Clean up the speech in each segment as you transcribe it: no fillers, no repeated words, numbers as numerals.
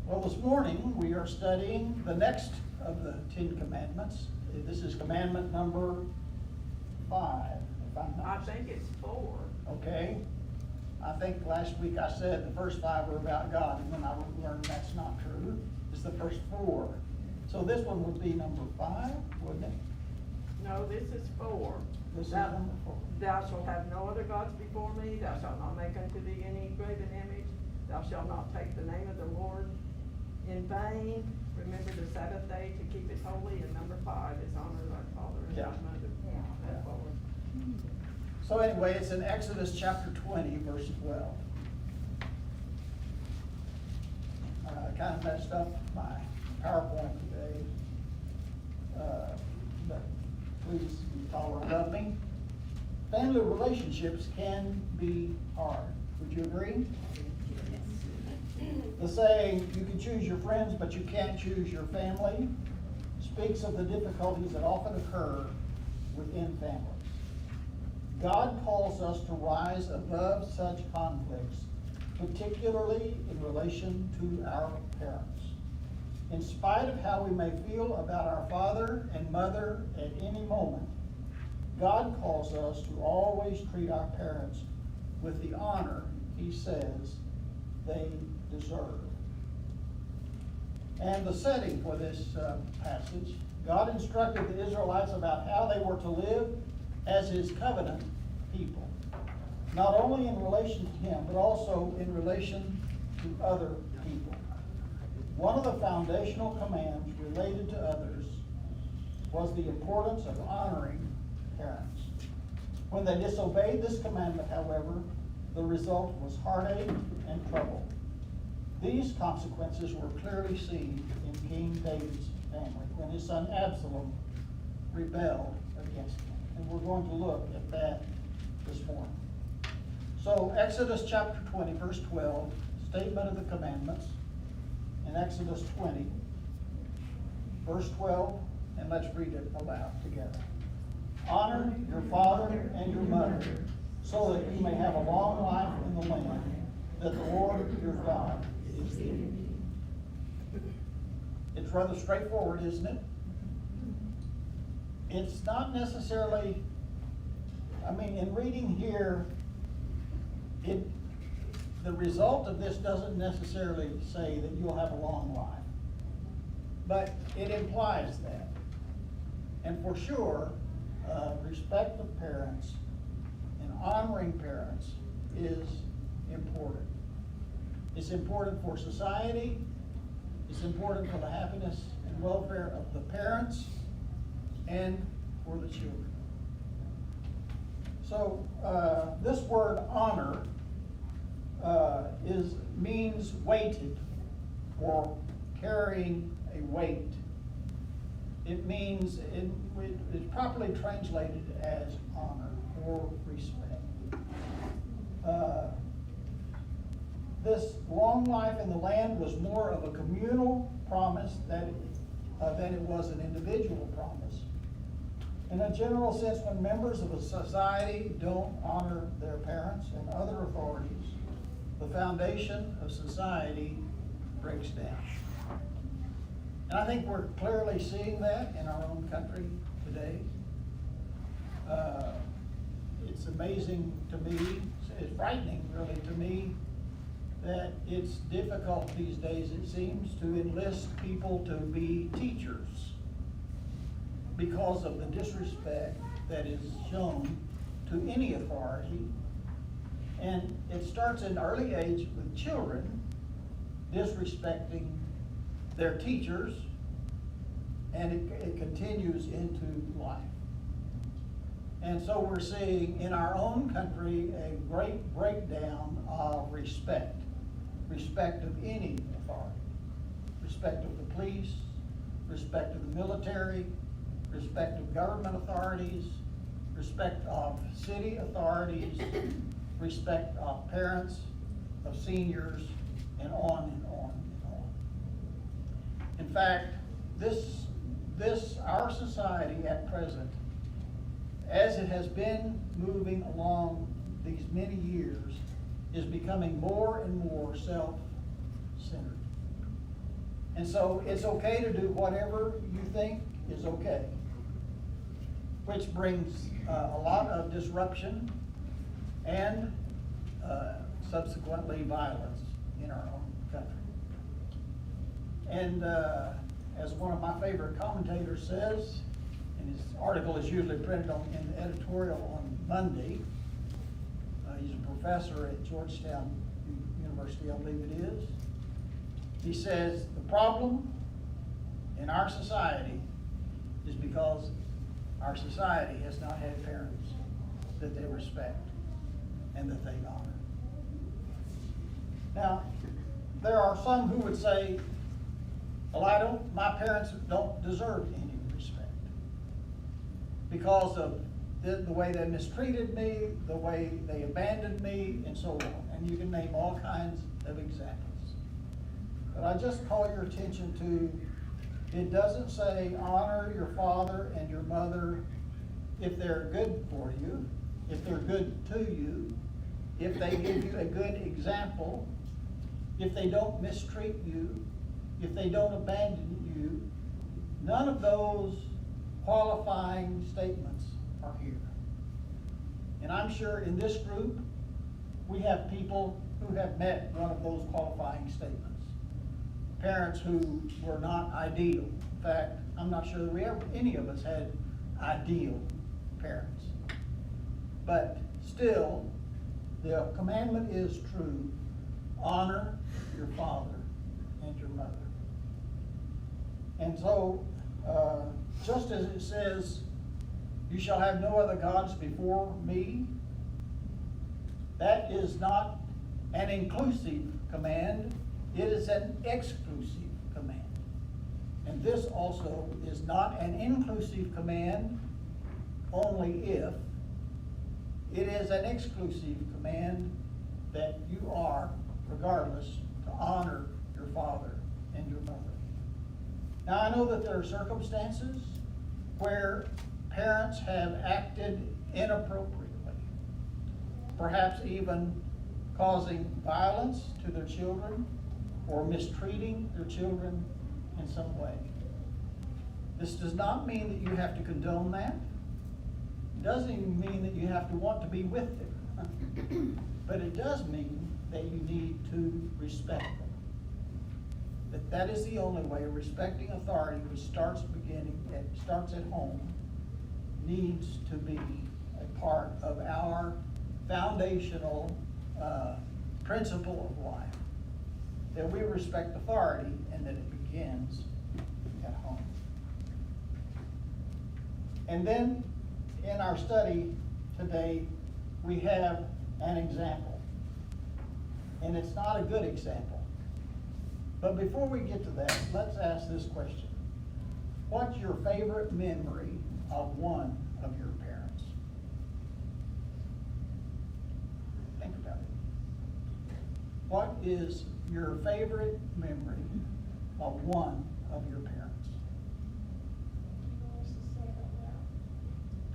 Well, this morning we are studying the next of the 10 commandments. This is commandment number 5, if I'm not I mistaken. think it's 4. Okay. I think last week I said the first 5 were about God, and then I learned that's not true. It's the first 4. So this one would be number 5, wouldn't it? No, this is 4. This is number 4. Thou shalt have no other gods before me. Thou shalt not make unto thee any graven image. Thou shalt not take the name of the Lord in vain. Remember the Sabbath day to keep it holy. And number 5 is honor thy father and thy mother. That's forward. So anyway, it's in Exodus chapter 20, verse 12. Kind of messed up my PowerPoint today, but please be tolerant of me. Family relationships can be hard. Would you agree? The saying, you can choose your friends, but you can't choose your family, speaks of the difficulties that often occur within families. God calls us to rise above such conflicts, particularly in relation to our parents. In spite of how we may feel about our father and mother at any moment, God calls us to always treat our parents with the honor He says they deserve. And the setting for this passage, God instructed the Israelites about how they were to live as His covenant people, not only in relation to Him, but also in relation to other people. One of the foundational commands related to others was the importance of honoring parents. When they disobeyed this commandment, however, the result was heartache and trouble. These consequences were clearly seen in King David's family when his son Absalom rebelled against him. And we're going to look at that this morning. So Exodus chapter 20, verse 12, statement of the commandments. In Exodus 20, verse 12, and let's read it aloud together. Honor your father and your mother, so that you may have a long life in the land that the Lord your God is giving you. It's rather straightforward, isn't it? It's not necessarily, in reading here, the result of this doesn't necessarily say that you'll have a long life. But it implies that. And for sure, respect of parents and honoring parents is important. It's important for society. It's important for the happiness and welfare of the parents and for the children. So this word honor means weighted or carrying a weight. It means it's properly translated as honor or respect. This long life in the land was more of a communal promise than it was an individual promise. In a general sense, when members of a society don't honor their parents and other authorities, the foundation of society breaks down. And I think we're clearly seeing that in our own country today. It's amazing to me, it's frightening really to me, that it's difficult these days, it seems, to enlist people to be teachers because of the disrespect that is shown to any authority. And it starts in early age with children disrespecting their teachers, and it continues into life. And so we're seeing in our own country a great breakdown of respect of any authority, respect of the police, respect of the military, respect of government authorities, respect of city authorities, respect of parents, of seniors, and on and on and on. In fact, our society at present, as it has been moving along these many years, is becoming more and more self-centered. And so it's okay to do whatever you think is okay, which brings a lot of disruption and subsequently violence in our own country. And as one of my favorite commentators says, and his article is usually printed in the editorial on Monday, he's a professor at Georgetown University, I believe it is. He says, the problem in our society is because our society has not had parents that they respect and that they honor. Now, there are some who would say, well, my parents don't deserve any respect because of the way they mistreated me, the way they abandoned me, and so on. And you can name all kinds of examples. But I just call your attention to, it doesn't say honor your father and your mother if they're good for you, if they're good to you, if they give you a good example, if they don't mistreat you, if they don't abandon you. None of those qualifying statements are here. And I'm sure in this group, we have people who have met one of those qualifying statements. Parents who were not ideal. In fact, I'm not sure that any of us had ideal parents. But still, the commandment is true. Honor your father and your mother. And so, just as it says, you shall have no other gods before me, that is not an inclusive command, it is an exclusive command. And this also is not an inclusive command only if, it is an exclusive command that you are, regardless, to honor your father and your mother. Now, I know that there are circumstances where parents have acted inappropriately, perhaps even causing violence to their children or mistreating their children in some way. This does not mean that you have to condone that. It doesn't even mean that you have to want to be with them. But it does mean that you need to respect them. That is the only way. Respecting authority, which starts at home, needs to be a part of our foundational principle of life. That we respect authority and that it begins at home. And then in our study today, we have an example. And it's not a good example. But before we get to that, let's ask this question. What's your favorite memory of one of your parents? Think about it. What is your favorite memory of one of your parents?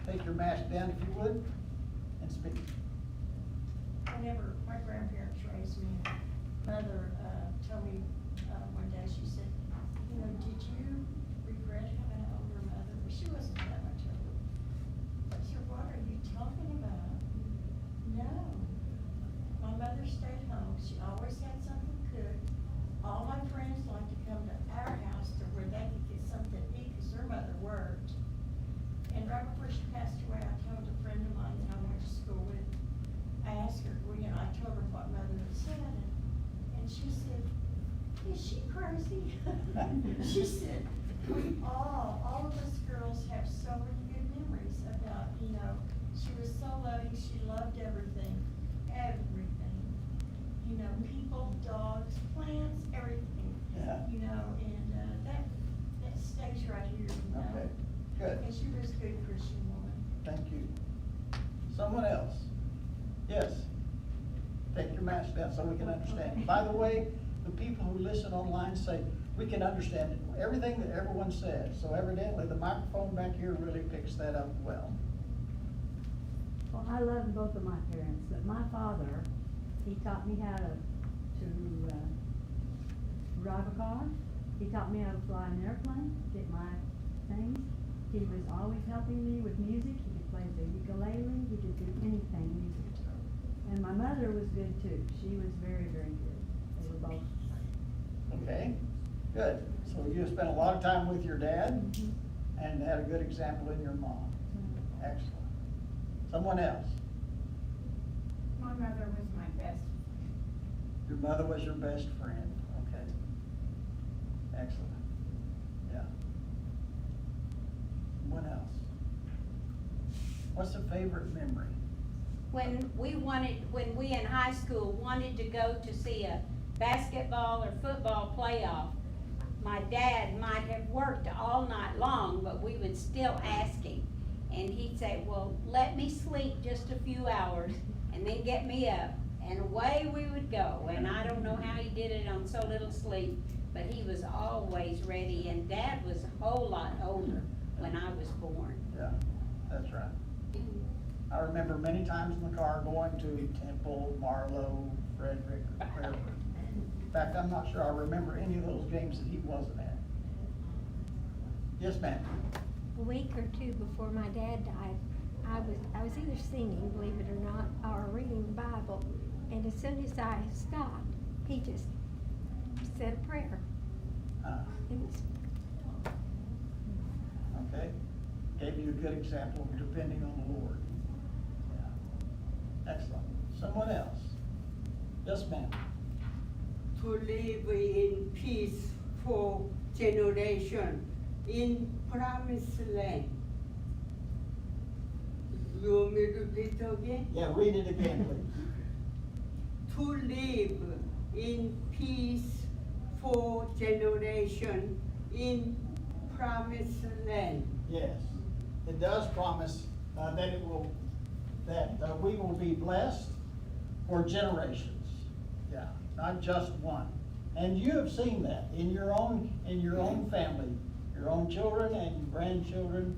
Take your mask down if you would, and speak. Whenever my grandparents raised me, mother told me one day, she said, did you regret having an older mother? Well, she wasn't that much older. I said, what are you talking about? No. My mother stayed home. She always had something cooked. All my friends liked to come to our house to where they could get something to eat because their mother worked. And right before she passed away, I told a friend of mine that I went to school with, I asked her, I told her what mother had said, and she said, is she crazy? She said, all of us girls have so many good memories about, she was so loving, she loved everything. People, dogs, plants, everything. Yeah. And that stays right here, Okay, good. And she was a good Christian woman. Thank you. Someone else? Yes. Take your mask down so we can understand. By the way, the people who listen online say, we can understand everything that everyone says. So evidently the microphone back here really picks that up well. Well, I love both of my parents, but my father, he taught me how to drive a car, He taught me how to fly an airplane, get my things. He was always helping me with music. He could play the ukulele. He could do anything music. And my mother was good too. She was very, very good. They were both. Okay, good. So you spent a lot of time with your dad Mhm. and had a good example in your mom. Excellent. Someone else? My mother was my best. Your mother was your best friend. Okay. Excellent. Yeah. Someone else? What's a favorite memory? When we in high school wanted to go to see a basketball or football playoff, my dad might have worked all night long, but we would still ask him. And he'd say, well, let me sleep just a few hours and then get me up. And away we would go. And I don't know how he did it on so little sleep, but he was always ready. And Dad was a whole lot older when I was born. Yeah, that's right. I remember many times in the car going to Temple, Marlowe, Frederick, Fairburn. In fact, I'm not sure I remember any of those games that he wasn't at. Yes, ma'am. A week or two before my dad died, I was either singing, believe it or not, or reading the Bible. And as soon as I stopped, he just said a prayer. It was, Okay. Gave you a good example of depending on the Lord. Yeah. Excellent. Someone else? Yes, ma'am. To live in peace for generation in promised land. You want me to repeat again? Yeah, read it again, please. To live in peace for generation in promised land. Yes. It does promise that we will be blessed for generations. Yeah, not just one. And you have seen that in your own family, your own children and grandchildren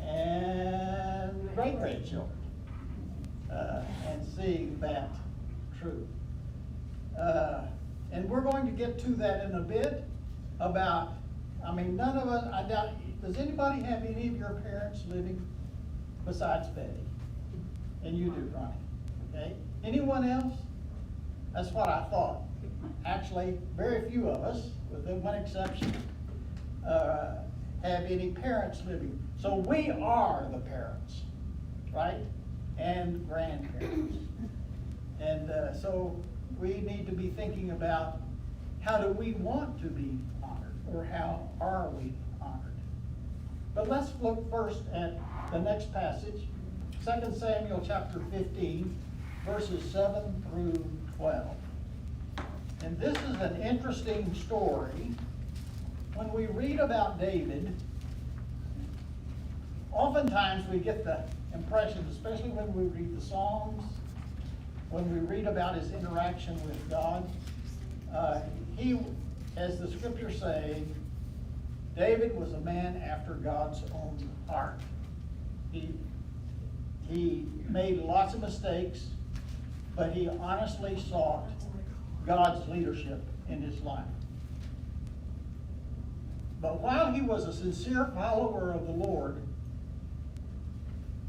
and great-grandchildren, and seeing that truth. And we're going to get to that in a bit about, none of us, I doubt, does anybody have any of your parents living besides Betty? And you do, Ronnie, okay? Anyone else? That's what I thought. Actually, very few of us, with one exception, have any parents living. So we are the parents, right? And grandparents. And so we need to be thinking about how do we want to be honored, or how are we honored? But let's look first at the next passage, 2 Samuel chapter 15, verses 7 through 12. And this is an interesting story. When we read about David, oftentimes we get the impression, especially when we read the Psalms, when we read about his interaction with God, he, as the scriptures say, David was a man after God's own heart. He made lots of mistakes, but he honestly sought God's leadership in his life. But while he was a sincere follower of the Lord,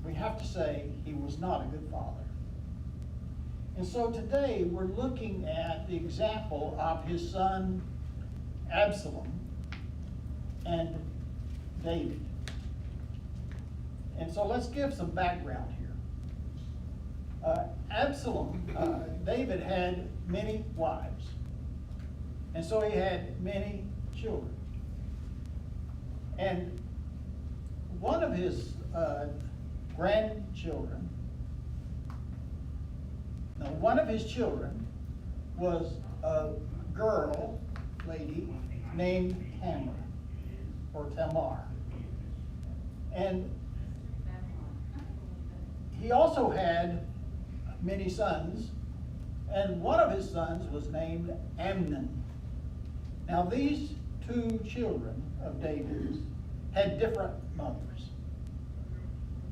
we have to say he was not a good father. And so today we're looking at the example of his son Absalom and David. And so let's give some background here. David had many wives. And so he had many children. And one of his one of his children was a lady named Tamar. And he also had many sons, and one of his sons was named Amnon. Now these two children of David's had different mothers.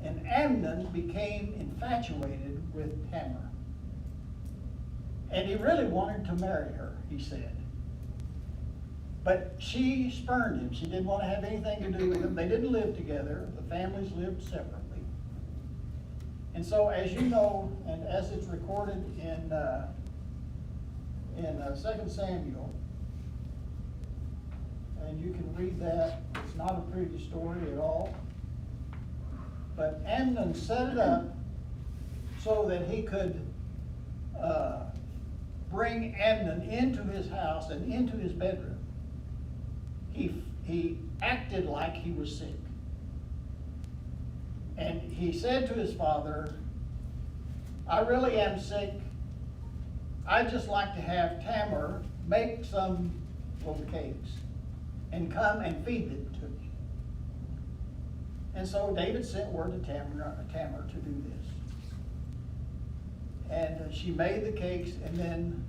And Amnon became infatuated with Tamar. And he really wanted to marry her, he said. But she spurned him. She didn't want to have anything to do with him. They didn't live together. The families lived separately. And so, as you know, and as it's recorded in 2 Samuel, and you can read that. It's not a pretty story at all. But Amnon set it up so that he could bring Amnon into his house and into his bedroom. He acted like he was sick. And he said to his father, I really am sick. I'd just like to have Tamar make some little cakes and come and feed them to me. And so David sent word to Tamar to do this. And she made the cakes, and then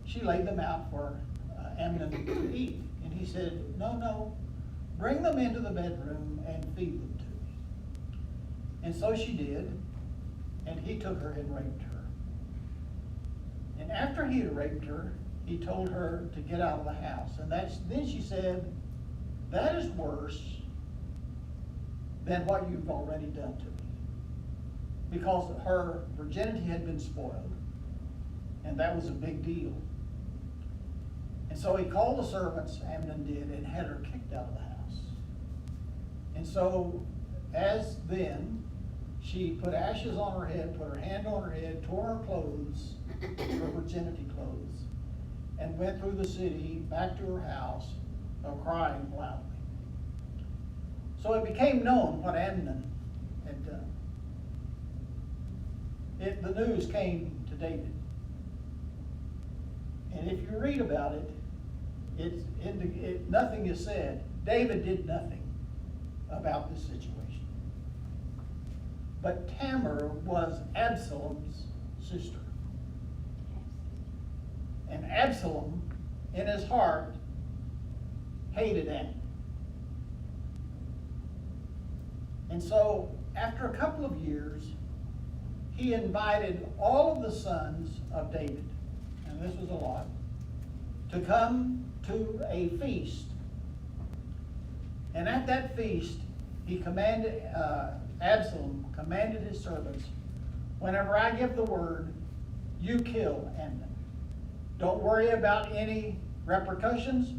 she laid them out for Amnon to eat. And he said, no, bring them into the bedroom and feed them to me. And so she did, and he took her and raped her. And after he had raped her, he told her to get out of the house. And then she said, that is worse than what you've already done to me. Because her virginity had been spoiled, and that was a big deal. And so he called the servants, Amnon did, and had her kicked out of the house. And so, as then, she put ashes on her head, put her hand on her head, tore her clothes, her virginity clothes, and went through the city back to her house, crying loudly. So it became known what Amnon had done. The news came to David. And if you read about it, nothing is said. David did nothing about this situation. But Tamar was Absalom's sister. And Absalom, in his heart, hated Amnon. And so, after a couple of years, he invited all of the sons of David, and this was a lot, to come to a feast. And at that feast, he commanded, Absalom commanded his servants, whenever I give the word, you kill Amnon. Don't worry about any repercussions.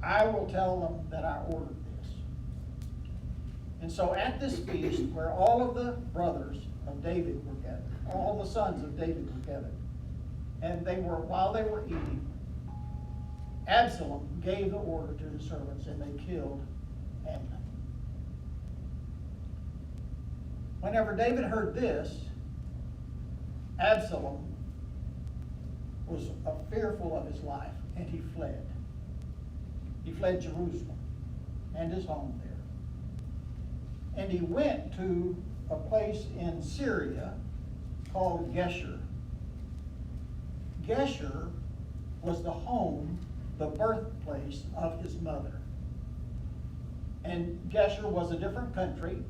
I will tell them that I ordered this. And so at this feast, where all of the brothers of David were gathered, all the sons of David were gathered, and while they were eating, Absalom gave the order to his servants, and they killed Amnon. Whenever David heard this, Absalom was fearful of his life, and he fled. He fled Jerusalem and his home there. And he went to a place in Syria called Geshur. Geshur was the home, the birthplace of his mother. And Geshur was a different country.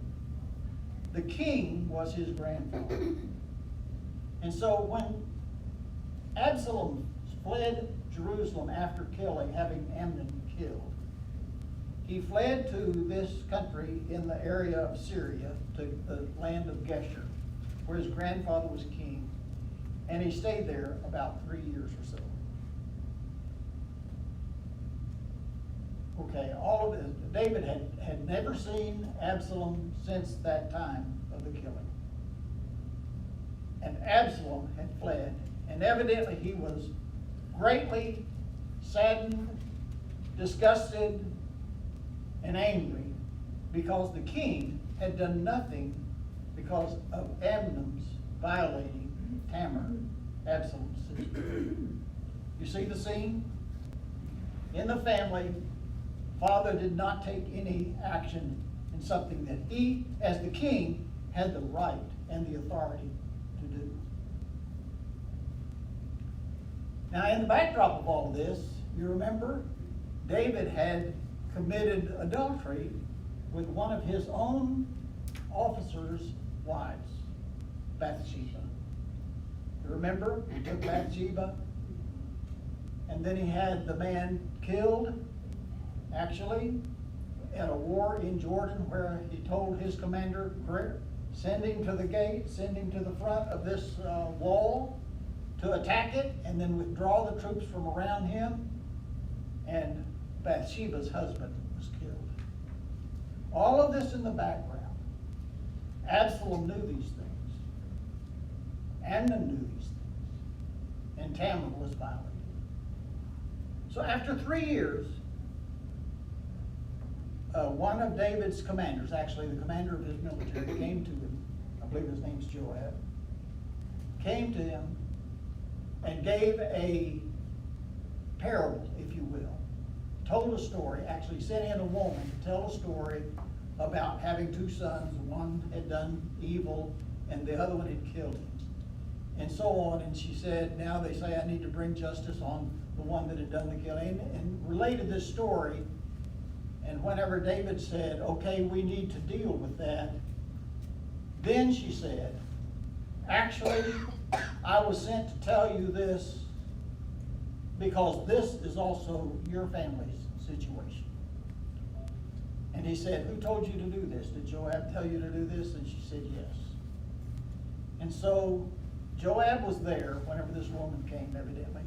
The king was his grandfather. And so when Absalom fled Jerusalem after having Amnon killed, he fled to this country in the area of Syria, to the land of Geshur, where his grandfather was king, and he stayed there about 3 years or so. Okay, all of this, David had never seen Absalom since that time of the killing. And Absalom had fled, and evidently he was greatly saddened, disgusted, and angry because the king had done nothing because of Amnon's violating Tamar, Absalom's sister. You see the scene? In the family, father did not take any action in something that he, as the king, had the right and the authority to do. Now, in the backdrop of all of this, you remember, David had committed adultery with one of his own officers' wives, Bathsheba. You remember? He took Bathsheba, and then he had the man killed, actually, at a war in Jordan where he told his commander, send him to the gate, send him to the front of this wall to attack it, and then withdraw the troops from around him. And Bathsheba's husband was killed. All of this in the background. Absalom knew these things. Amnon knew these things. And Tamar was violated. So after 3 years, one of David's commanders, actually the commander of his military, came to him. I believe his name's Joab. Came to him and gave a parable, if you will. Told a story, actually sent in a woman to tell a story about having 2 sons. One had done evil and the other one had killed him. And so on. And she said, now they say I need to bring justice on the one that had done the killing. And related this story. And whenever David said, okay, we need to deal with that, then she said, actually, I was sent to tell you this because this is also your family's situation. And he said, who told you to do this? Did Joab tell you to do this? And she said, yes. And so Joab was there whenever this woman came, evidently,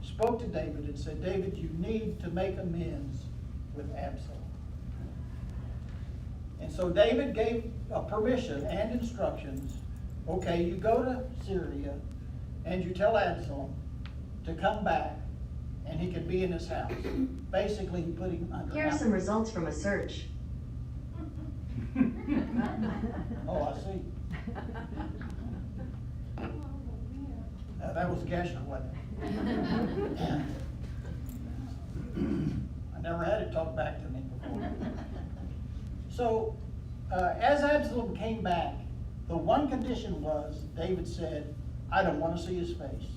spoke to David and said, David, you need to make amends with Absalom. And so David gave permission and instructions. Okay, you go to Syria and you tell Absalom to come back and he could be in his house. Basically, he put him under Here are house. some results from a search. Oh, I see. That was Gesher, wasn't it? I never had it talk back to me before. So, as Absalom came back, the one condition was, David said, I don't want to see his face.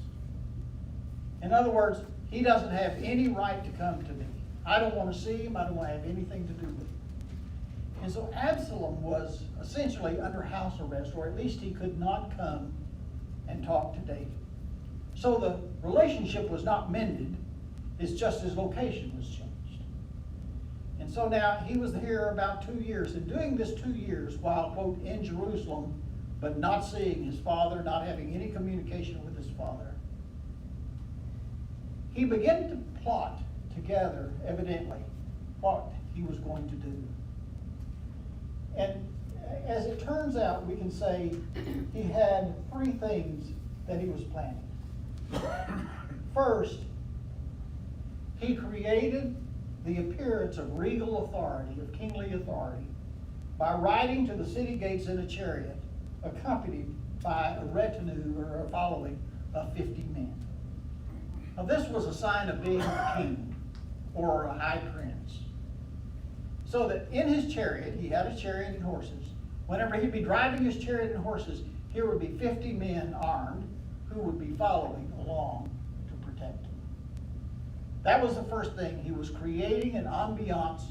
In other words, he doesn't have any right to come to me. I don't want to see him. I don't want to have anything to do with him. And so Absalom was essentially under house arrest, or at least he could not come and talk to David. So the relationship was not mended. It's just his location was changed. And so now he was here about 2 years. And doing this 2 years while, quote, in Jerusalem, but not seeing his father, not having any communication with his father, he began to plot together, evidently, what he was going to do. And as it turns out, we can say he had 3 things that he was planning. First, he created the appearance of regal authority, of kingly authority, by riding to the city gates in a chariot, accompanied by a retinue or a following of 50 men. Now, this was a sign of being a king or a high prince. So that in his chariot, he had a chariot and horses. Whenever he'd be driving his chariot and horses, here would be 50 men armed who would be following along to protect him. That was the first thing. He was creating an ambiance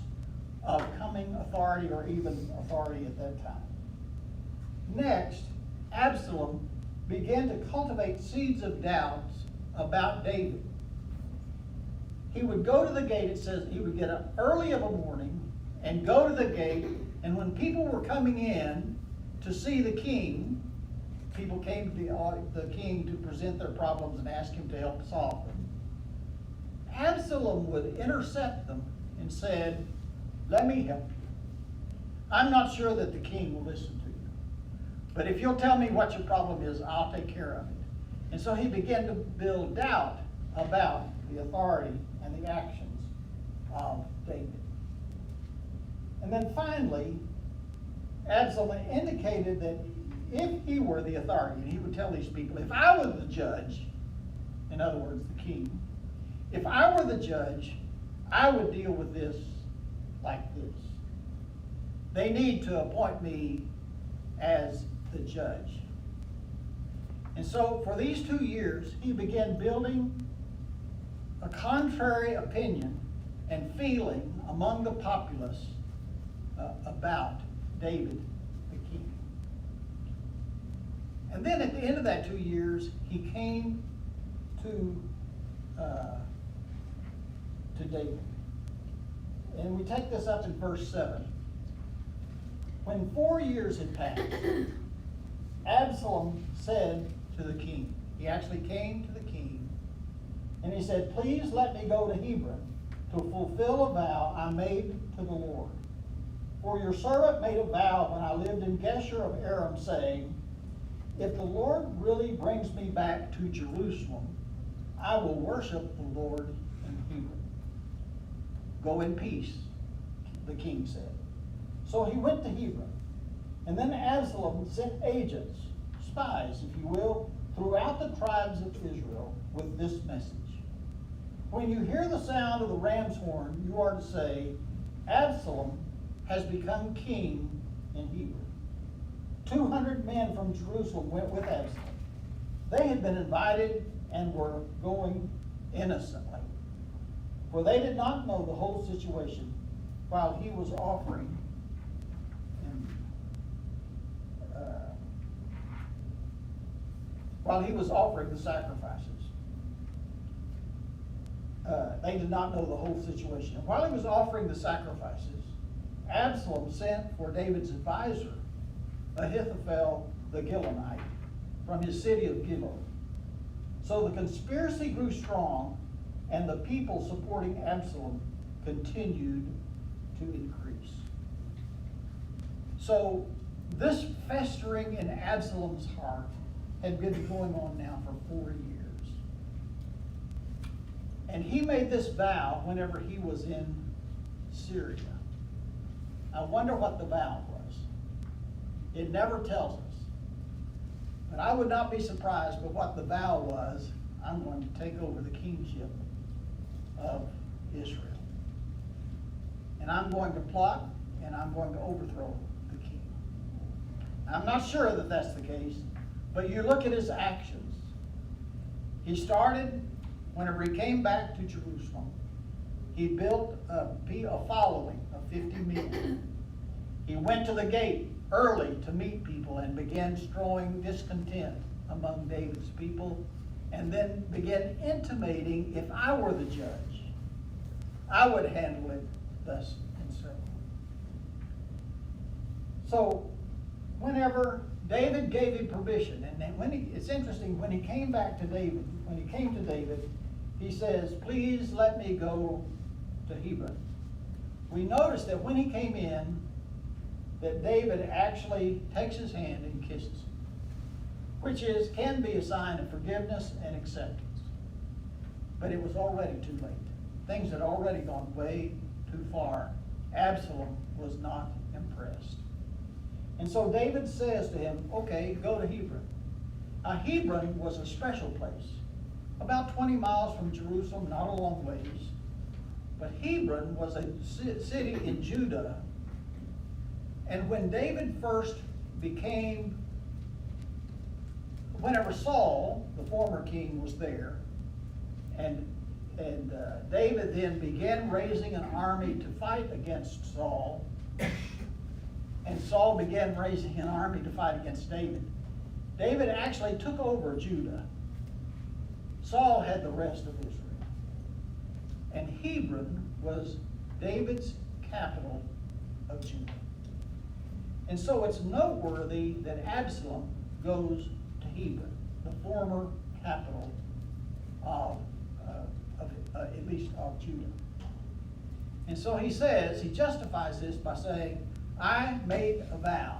of coming authority, or even authority at that time. Next, Absalom began to cultivate seeds of doubts about David. He would go to the gate, it says he would get up early of a morning and go to the gate, and when people were coming in to see the king, people came to the king to present their problems and ask him to help solve them. Absalom would intercept them and said, let me help you. I'm not sure that the king will listen to you, but if you'll tell me what your problem is, I'll take care of it. And so he began to build doubt about the authority and the actions of David. And then finally, Absalom indicated that if he were the authority, and he would tell these people, if I were the judge, in other words, the king, if I were the judge, I would deal with this like this. They need to appoint me as the judge. And so for these 2 years, he began building a contrary opinion and feeling among the populace about David the king. And then at the end of that 2 years, he came to David. And we take this up in verse 7. When 4 years had passed, Absalom said to the king, he actually came to the king, and he said, please let me go to Hebron to fulfill a vow I made to the Lord. For your servant made a vow when I lived in Geshur of Aram, saying, if the Lord really brings me back to Jerusalem, I will worship the Lord in Hebron. Go in peace, the king said. So he went to Hebron. And then Absalom sent agents, spies, if you will, throughout the tribes of Israel with this message. When you hear the sound of the ram's horn, you are to say, Absalom has become king in Hebron. 200 men from Jerusalem went with Absalom. They had been invited and were going innocently, for they did not know the whole situation while he was offering the sacrifices. They did not know the whole situation. And while he was offering the sacrifices, Absalom sent for David's advisor, Ahithophel the Gilonite, from his city of Gilo. So the conspiracy grew strong, and the people supporting Absalom continued to increase. So this festering in Absalom's heart had been going on now for 4 years. And he made this vow whenever he was in Syria. I wonder what the vow was. It never tells us. But I would not be surprised by what the vow was. I'm going to take over the kingship of Israel. And I'm going to plot, and I'm going to overthrow the king. I'm not sure that that's the case, but you look at his actions. He started, whenever he came back to Jerusalem, he built a following of 50 men. He went to the gate early to meet people and began strowing discontent among David's people, and then began intimating, if I were the judge, I would handle it thus and so. So, whenever David gave him permission, and then it's interesting, when he came to David, he says, please let me go to Hebron. We notice that when he came in, that David actually takes his hand and kisses him, which can be a sign of forgiveness and acceptance. But it was already too late. Things had already gone way too far. Absalom was not impressed. And so David says to him, okay, go to Hebron. Now, Hebron was a special place, about 20 miles from Jerusalem, not a long ways. But Hebron was a city in Judah. And when David first whenever Saul, the former king, was there, and David then began raising an army to fight against Saul, and Saul began raising an army to fight against David. David actually took over Judah. Saul had the rest of Israel. And Hebron was David's capital of Judah. And so it's noteworthy that Absalom goes to Hebron, the former capital of at least of Judah. And so he justifies this by saying, I made a vow.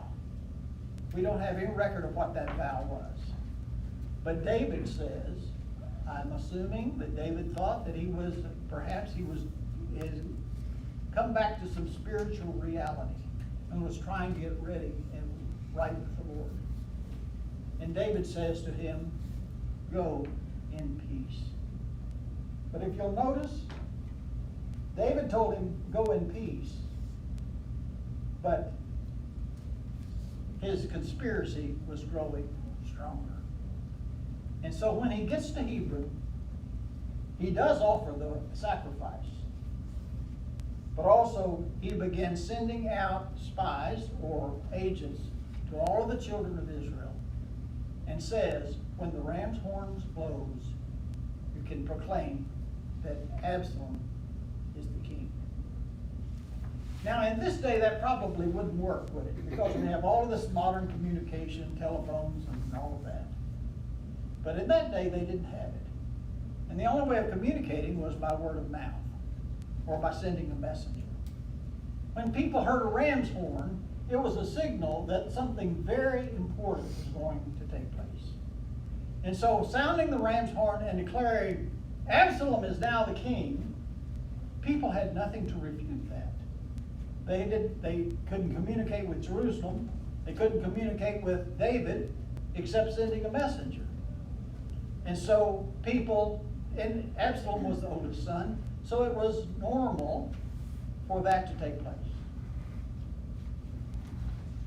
We don't have any record of what that vow was. But David says, I'm assuming that David thought that he had come back to some spiritual reality and was trying to get ready and right with the Lord. And David says to him, go in peace. But if you'll notice, David told him, go in peace. But his conspiracy was growing stronger. And so when he gets to Hebron, he does offer the sacrifice. But also he begins sending out spies or agents to all the children of Israel and says, when the ram's horns blows, you can proclaim that Absalom is the king. Now, in this day, that probably wouldn't work, would it? Because we have all of this modern communication, telephones and all of that. But in that day, they didn't have it. And the only way of communicating was by word of mouth or by sending a messenger. When people heard a ram's horn, it was a signal that something very important was going to take place. And so, sounding the ram's horn and declaring, Absalom is now the king, people had nothing to refute that. They couldn't communicate with Jerusalem. They couldn't communicate with David except sending a messenger. And so people, and Absalom was the oldest son, so it was normal for that to take place.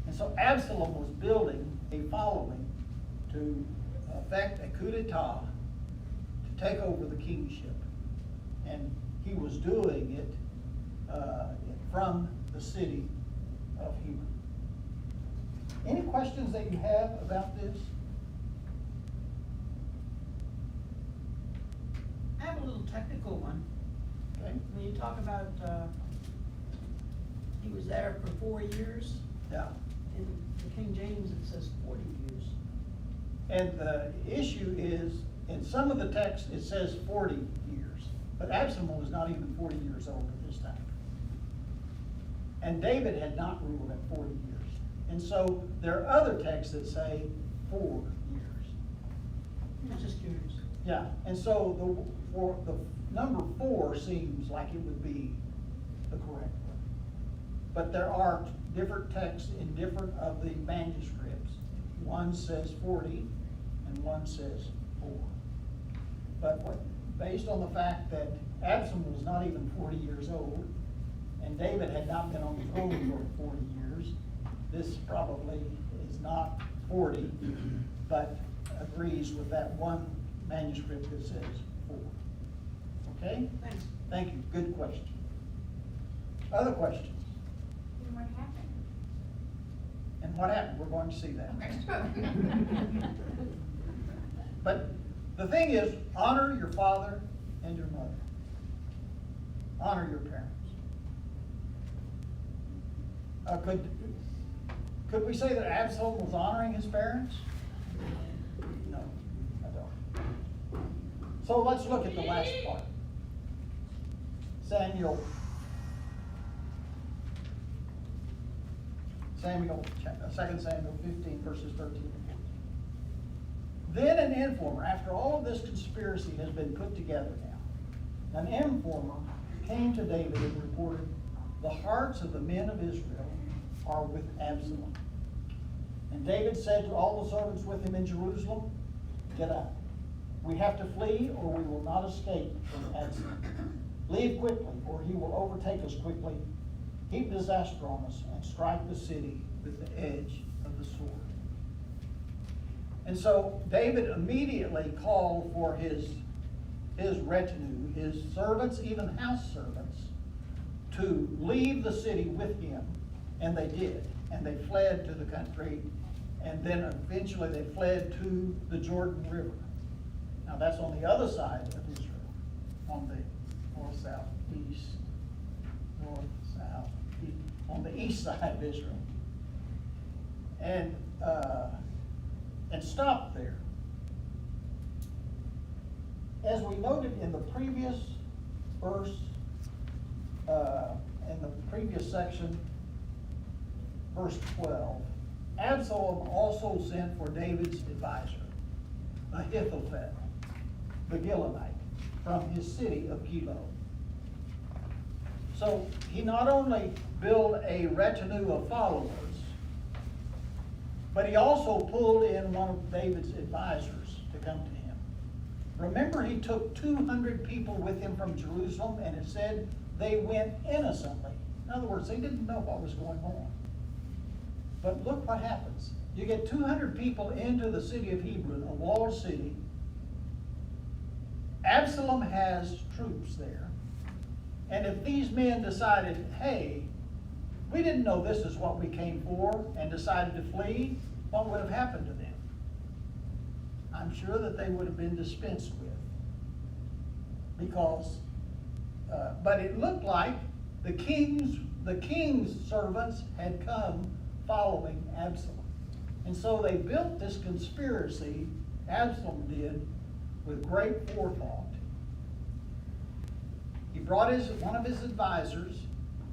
And so Absalom was building a following to effect a coup d'etat to take over the kingship. And he was doing it from the city of Hebron. Any questions that you have about this? I have a little technical one. Okay. When you talk about, he was there for 4 years, Yeah. in the King James it says 40 years. And the issue is, in some of the texts, it says 40 years. But Absalom was not even 40 years old at this time. And David had not ruled at 40 years. And so there are other texts that say 4 years. I was just curious. Yeah, and so the number 4 seems like it would be the correct one. But there are different texts in different of the manuscripts. One says 40 and one says 4. But based on the fact that Absalom was not even 40 years old, and David had not been on the throne for 40 years, this probably is not 40, but agrees with that one manuscript that says 4. Okay? Thanks. Thank you. Good question. Other questions? And what happened? And what happened? We're going to see that. But the thing is, honor your father and your mother. Honor your parents. Could we say that Absalom was honoring his parents? No, I don't. So let's look at the last part. Samuel 2 Samuel 15, verses 13 and 14. Then an informer, after all of this conspiracy has been put together now, an informer came to David and reported, the hearts of the men of Israel are with Absalom. And David said to all the servants with him in Jerusalem, get up. We have to flee or we will not escape from Absalom. Leave quickly or he will overtake us quickly, heap disaster on us, and strike the city with the edge of the sword. And so David immediately called for his retinue, his servants, even house servants, to leave the city with him. And they did. And they fled to the country. And then eventually they fled to the Jordan River. Now that's on the other side of Israel, on the north, south, east, north, south, east, on the east side of Israel. And stopped there. As we noted in the previous verse, in the previous section, verse 12, Absalom also sent for David's advisor, Ahithophel, the Gilonite, from his city of Gilo. So he not only built a retinue of followers, but he also pulled in one of David's advisors to come to him. Remember, he took 200 people with him from Jerusalem, and it said they went innocently. In other words, they didn't know what was going on. But look what happens. You get 200 people into the city of Hebron, a walled city. Absalom has troops there. And if these men decided, hey, we didn't know this is what we came for, and decided to flee, what would have happened to them? I'm sure that they would have been dispensed with. Because, but it looked like The king's servants had come following Absalom. And so they built this conspiracy, Absalom did, with great forethought. He brought one of his advisors,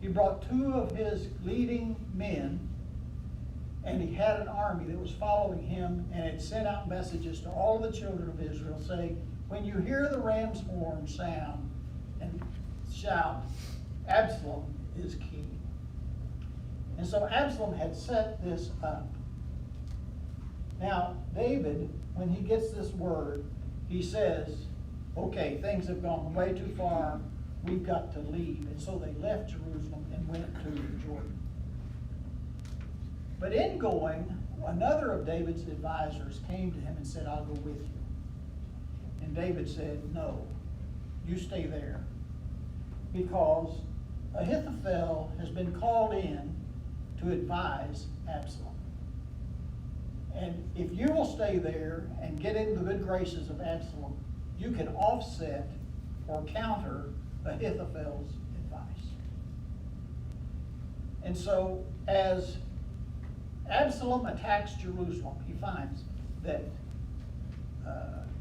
he brought two of his leading men, and he had an army that was following him, and it sent out messages to all the children of Israel saying, when you hear the ram's horn sound and shout, Absalom is king. And so Absalom had set this up. Now, David, when he gets this word, he says, okay, things have gone way too far. We've got to leave. And so they left Jerusalem and went to Jordan. But in going, another of David's advisors came to him and said, I'll go with you. And David said, no, you stay there. Because Ahithophel has been called in to advise Absalom. And if you will stay there and get into the good graces of Absalom, you can offset or counter Ahithophel's advice. And so as Absalom attacks Jerusalem, he finds that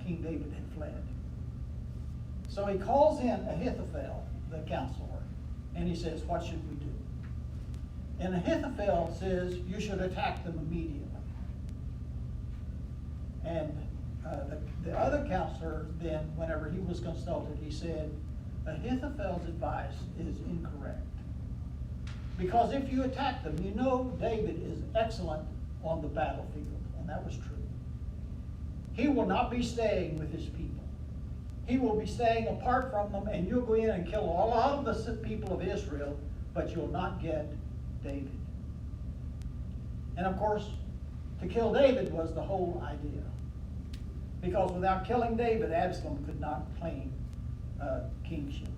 King David had fled. So he calls in Ahithophel, the counselor, and he says, what should we do? And Ahithophel says, you should attack them immediately. And the other counselor then, whenever he was consulted, he said, Ahithophel's advice is incorrect. Because if you attack them, you know David is excellent on the battlefield, and that was true. He will not be staying with his people. He will be staying apart from them, and you'll go in and kill a lot of the people of Israel, but you'll not get David. And of course, to kill David was the whole idea. Because without killing David, Absalom could not claim kingship.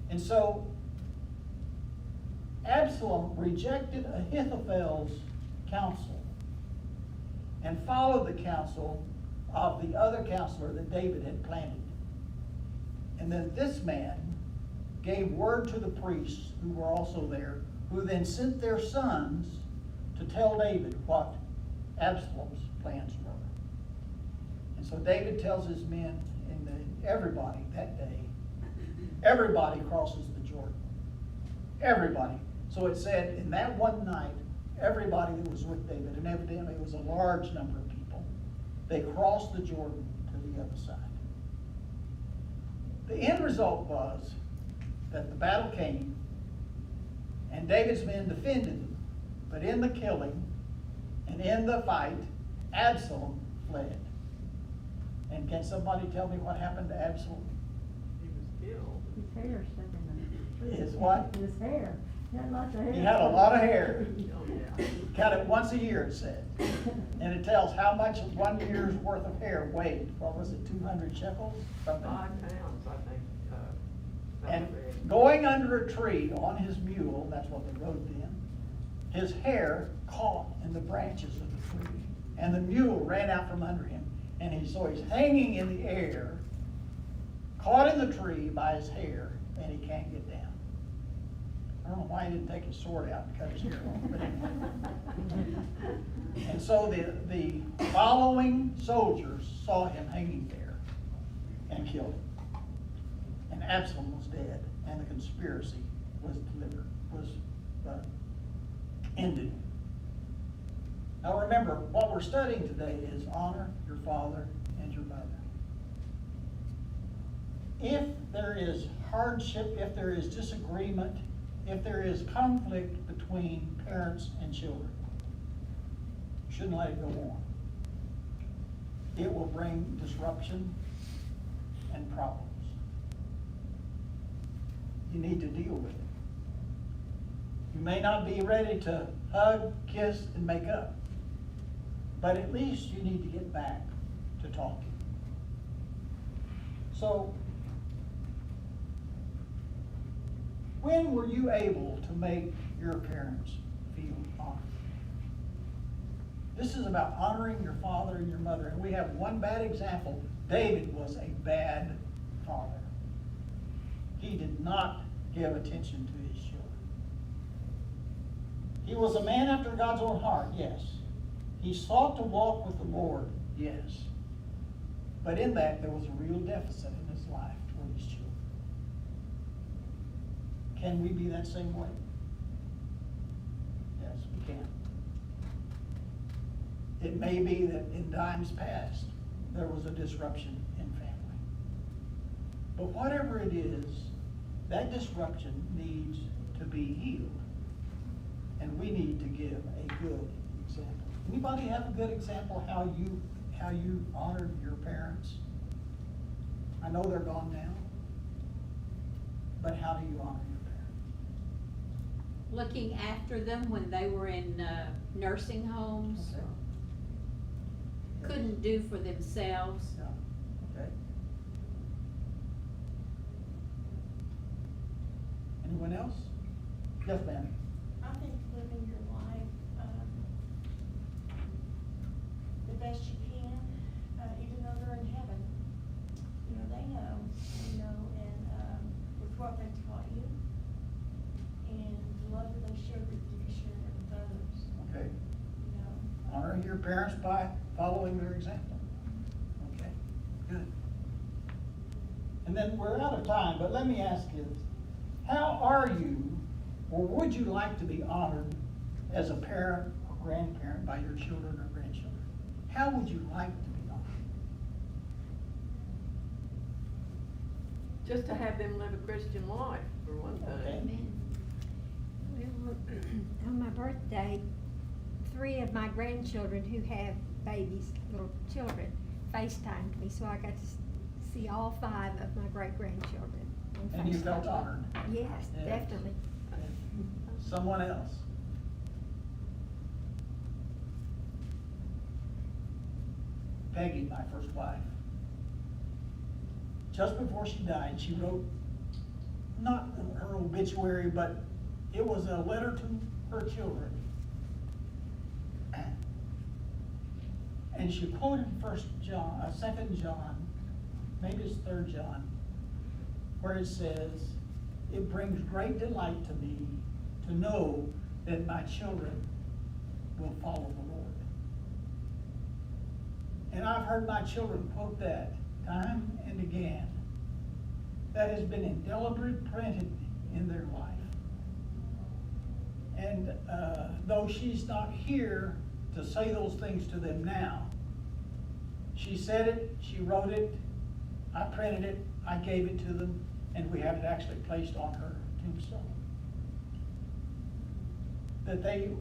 And so, Absalom rejected Ahithophel's counsel and followed the counsel of the other counselor that David had planted. And then this man gave word to the priests who were also there, who then sent their sons to tell David what Absalom's plans were. And so David tells his men, and everybody that day, everybody crosses the Jordan. Everybody. So it said, in that one night, everybody that was with David, and evidently it was a large number of people, they crossed the Jordan to the other side. The end result was that the battle came, and David's men defended him. But in the killing and in the fight, Absalom fled. And can somebody tell me what happened to Absalom? He was killed. His hair stuck in the. His what? His hair. He had lots of hair. He had a lot of hair. Oh, yeah. Cut it once a year, it said. And it tells how much 1 year's worth of hair weighed. What was it, 200 shekels? Something. 5 pounds, I think. And going under a tree on his mule, that's what they rode then, his hair caught in the branches of the tree. And the mule ran out from under him. And he's hanging in the air, caught in the tree by his hair, and he can't get down. I don't know why he didn't take his sword out and cut his hair off, but anyway. And so the following soldiers saw him hanging there and killed him. And Absalom was dead, and the conspiracy was ended. Now remember, what we're studying today is honor your father and your mother. If there is hardship, if there is disagreement, if there is conflict between parents and children, you shouldn't let it go on. It will bring disruption and problems. You need to deal with it. You may not be ready to hug, kiss, and make up, but at least you need to get back to talking. So, when were you able to make your parents feel honored? This is about honoring your father and your mother. And we have one bad example. David was a bad father. He did not give attention to his children. He was a man after God's own heart, yes. He sought to walk with the Lord, yes. But in that, there was a real deficit in his life toward his children. Can we be that same way? Yes, we can. It may be that in times past, there was a disruption in family. But whatever it is, that disruption needs to be healed. And we need to give a good example. Anybody have a good example how you honored your parents? I know they're gone now. But how do you honor your parents? Looking after them when they were in nursing homes, Okay. couldn't do for themselves. Yeah, okay. Anyone else? Yes, ma'am. I think living your life, the best you can, even though they're in heaven. You know, they know, and, with what they taught you, and the love that they showed with you, you share it with others, Okay. you know. Honoring your parents by following their example. Okay, good. And then we're out of time, but let me ask you, how are you, or would you like to be honored as a parent or grandparent by your children or grandchildren? How would you like to be honored? Just to have them live a Christian life, for one Okay. thing. Amen. Well, on my birthday, 3 of my grandchildren who have babies, little children, FaceTimed me, so I got to see all 5 of my great-grandchildren on And you felt FaceTime. honored? Yes, Yes. definitely. Someone else? Peggy, my first wife. Just before she died, she wrote, not her obituary, but it was a letter to her children. And she quoted 2 John, maybe it's 3 John, where it says, "It brings great delight to me to know that my children will follow the Lord." And I've heard my children quote that time and again. That has been indelibly printed in their life. And though she's not here to say those things to them now, she said it, she wrote it, I printed it, I gave it to them, and we have it actually placed on her tombstone. That they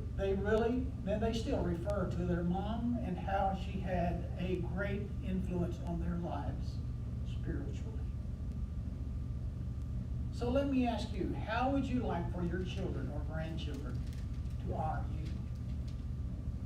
still refer to their mom and how she had a great influence on their lives spiritually. So let me ask you, how would you like for your children or grandchildren to honor you?